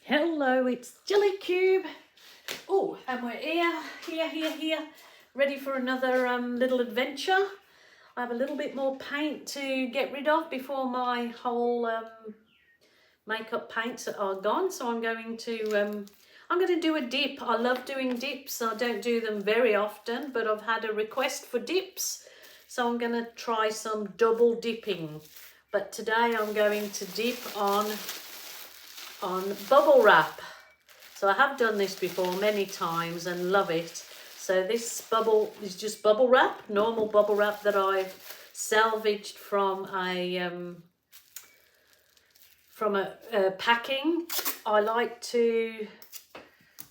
Hello, it's Jelly Cube. Oh, and we're here, ready for another little adventure. I have a little bit more paint to get rid of before my whole makeup paints are gone. So I'm going to do a dip. I love doing dips. I don't do them very often, but I've had a request for dips, so I'm going to try some double dipping. But today I'm going to dip on bubble wrap. So I have done this before many times and love it. So this bubble is just bubble wrap, normal bubble wrap that I've salvaged from a packing. I like to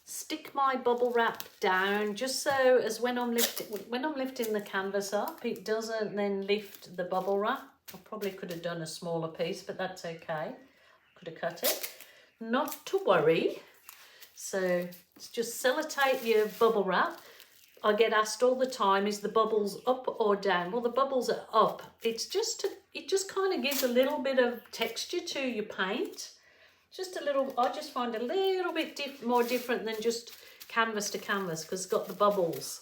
stick my bubble wrap down just so as when I'm lifting the canvas up, it doesn't then lift the bubble wrap. I probably could have done a smaller piece, but that's okay. Could have cut it. Not to worry. So it's just sellotape your bubble wrap. I get asked all the time, is the bubbles up or down? Well, the bubbles are up. It just kind of gives a little bit of texture to your paint. Just a little, I just find a little bit more different than just canvas to canvas because it's got the bubbles.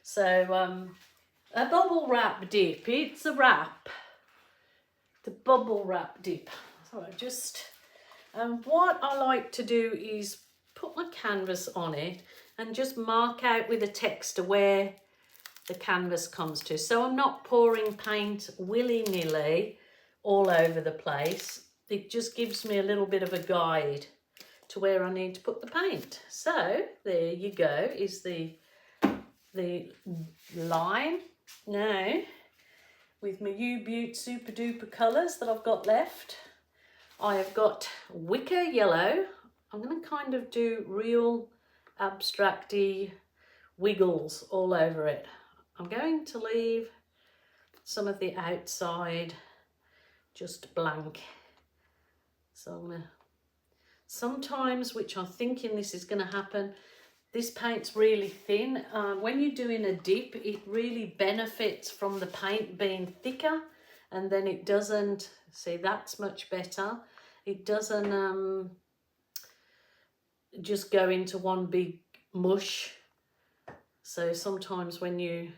So a bubble wrap dip, it's a wrap. The bubble wrap dip. So what I like to do is put my canvas on it and just mark out with a texture where the canvas comes to. So I'm not pouring paint willy-nilly all over the place. It just gives me a little bit of a guide to where I need to put the paint. So there you go, is the line. Now, with my U-Butte Super Duper colours that I've got left, I have got wicker yellow. I'm going to kind of do real abstracty wiggles all over it. I'm going to leave some of the outside just blank. So I'm gonna, sometimes, which I'm thinking this is going to happen, this paint's really thin. When you're doing a dip, it really benefits from the paint being thicker, and then it doesn't, see, that's much better. It doesn't just go into one big mush. So sometimes when you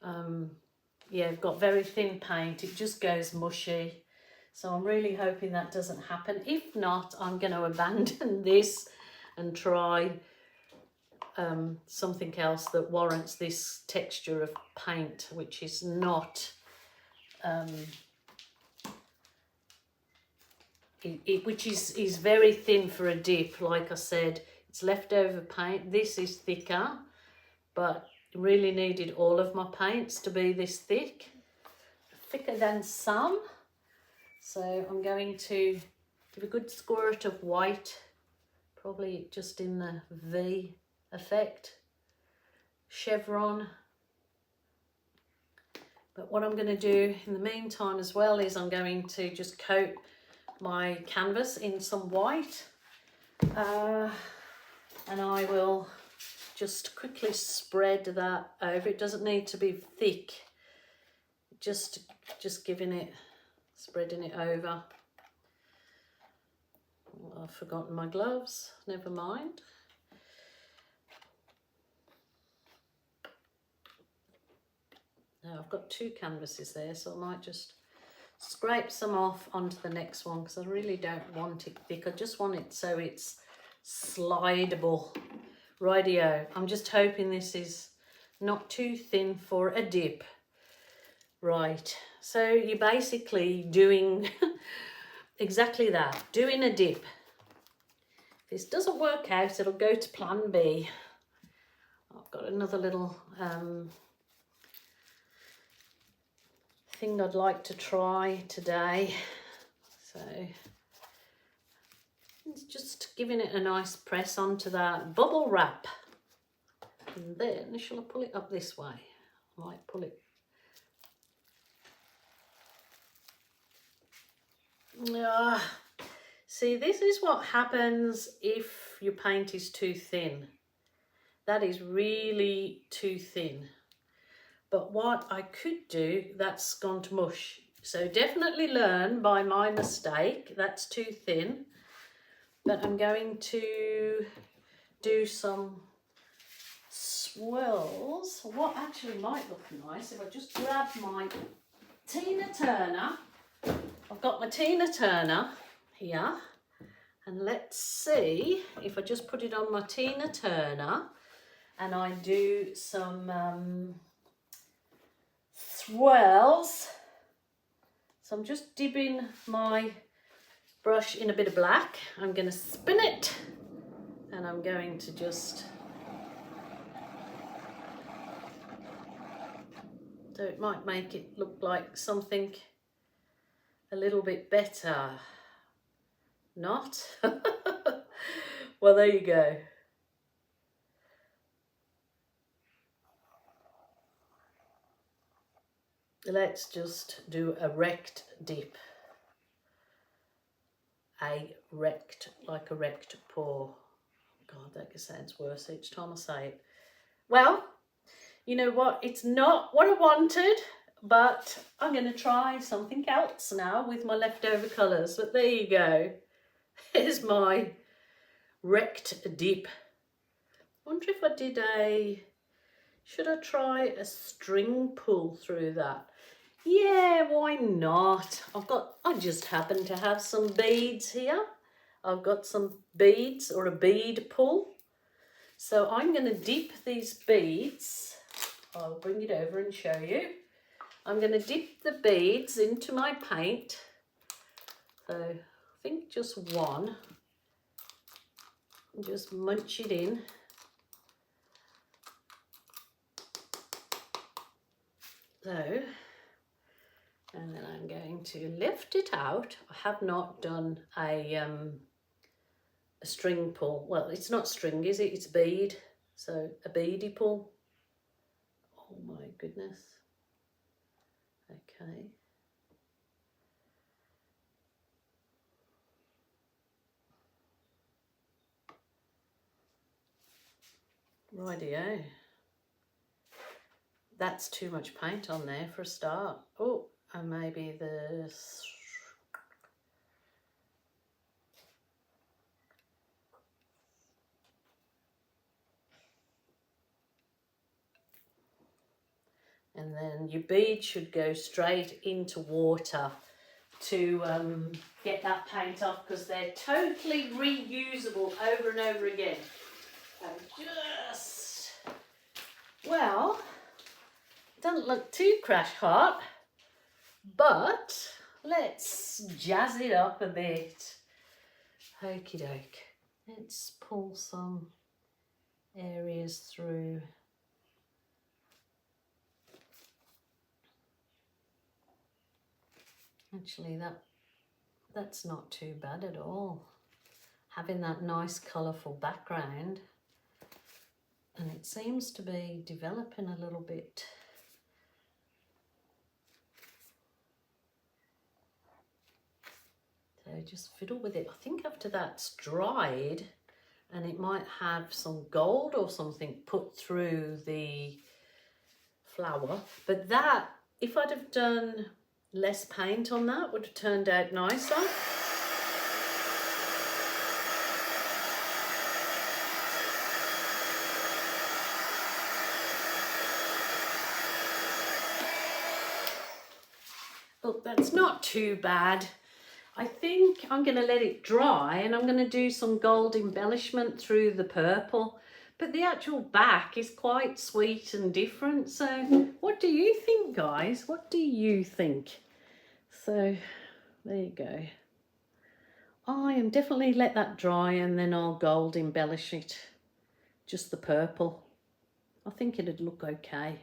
have got very thin paint, it just goes mushy. So I'm really hoping that doesn't happen. If not, I'm going to abandon this and try something else that warrants this texture of paint, which is not which is very thin for a dip. Like I said, it's leftover paint. This is thicker, but really needed all of my paints to be this thick, thicker than some. So I'm going to give a good squirt of white, probably just in the V effect, chevron. But what I'm going to do in the meantime as well is I'm going to just coat my canvas in some white, and I will just quickly spread that over. It doesn't need to be thick, just giving it, spreading it over. Oh, I've forgotten my gloves, never mind. Now I've got two canvases there, so I might just scrape some off onto the next one because I really don't want it thick. I just want it so it's slidable. Rightio. I'm just hoping this is not too thin for a dip. Right. So you're basically doing exactly that. Doing a dip. If this doesn't work out, it'll go to plan B. I've got another little thing I'd like to try today, so it's just giving it a nice press onto that bubble wrap, and then shall I pull it up this way? I might pull it. See, this is what happens if your paint is too thin. That is really too thin. But what I could do, that's gone to mush. So definitely learn by my mistake. That's too thin. but I'm going to do some swirls. What actually might look nice if I just grab my Tina Turner. I've got my Tina Turner here, and let's see if I just put it on my Tina Turner and I do some swirls. So I'm just dipping my brush in a bit of black. I'm going to spin it and I'm going to just, so it might make it look like something a little bit better. Not? Well, there you go. Let's just do a rect dip. A rect, like a rect paw. God, that sounds worse each time I say it. Well, you know what? It's not what I wanted, but I'm going to try something else now with my leftover colours. But there you go. Here's my rect dip. I wonder if I did should I try a string pull through that? Yeah, why not? I just happen to have some beads here. I've got some beads or a bead pull. So I'm going to dip these beads. I'll bring it over and show you. I'm going to dip the beads into my paint. So I think just one. And just munch it in. So, and then I'm going to lift it out. I have not done a string pull. Well, it's not string, is it? It's bead. So a beady pull. Oh my goodness. Okay. Rightio. That's too much paint on there for a start. Oh, and maybe this. And then your bead should go straight into water to get that paint off, because they're totally reusable over and over again. And just, well, doesn't look too crash hot, but let's jazz it up a bit. Okie doke. Let's pull some areas through. Actually, that's not too bad at all. Having that nice colourful background, and it seems to be developing a little bit. So just fiddle with it. I think after that's dried, and it might have some gold or something put through the flower, but that, if I'd have done less paint on that, would have turned out nicer. Look, that's not too bad. I think I'm going to let it dry and I'm going to do some gold embellishment through the purple. But the actual back is quite sweet and different. So what do you think, guys? What do you think? So there you go. I am definitely let that dry and then I'll gold embellish it. Just the purple. I think it'd look okay.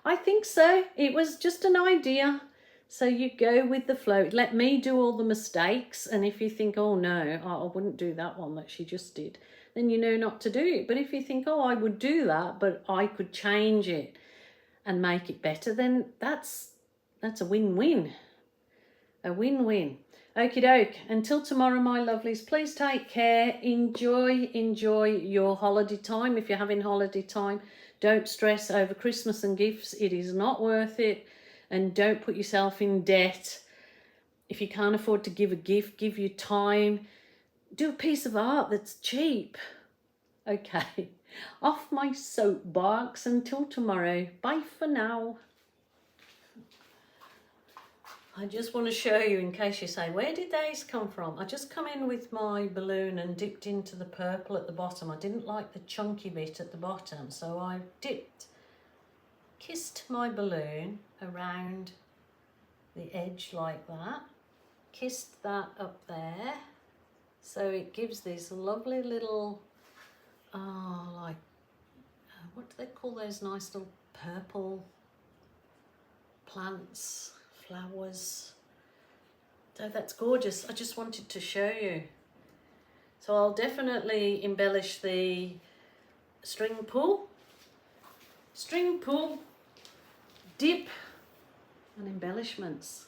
I think so. It was just an idea. So you go with the flow. Let me do all the mistakes. And if you think, oh no, I wouldn't do that one that she just did, then you know not to do it. But if you think, oh, I would do that, but I could change it and make it better, then that's a win-win. A win-win. Okie doke. Until tomorrow, my lovelies, please take care. Enjoy your holiday time. If you're having holiday time, don't stress over Christmas and gifts. It is not worth it. And don't put yourself in debt. If you can't afford to give a gift, give your time. do a piece of art that's cheap. Okay, off my soapbox until tomorrow. Bye for now. I just want to show you, in case you say, where did these come from? I just come in with my balloon and dipped into the purple at the bottom. I didn't like the chunky bit at the bottom, so I kissed my balloon around the edge like that, kissed that up there, so it gives this lovely little, what do they call those nice little purple plants? Flowers. So that's gorgeous. I just wanted to show you. So I'll definitely embellish the string pull, dip and embellishments.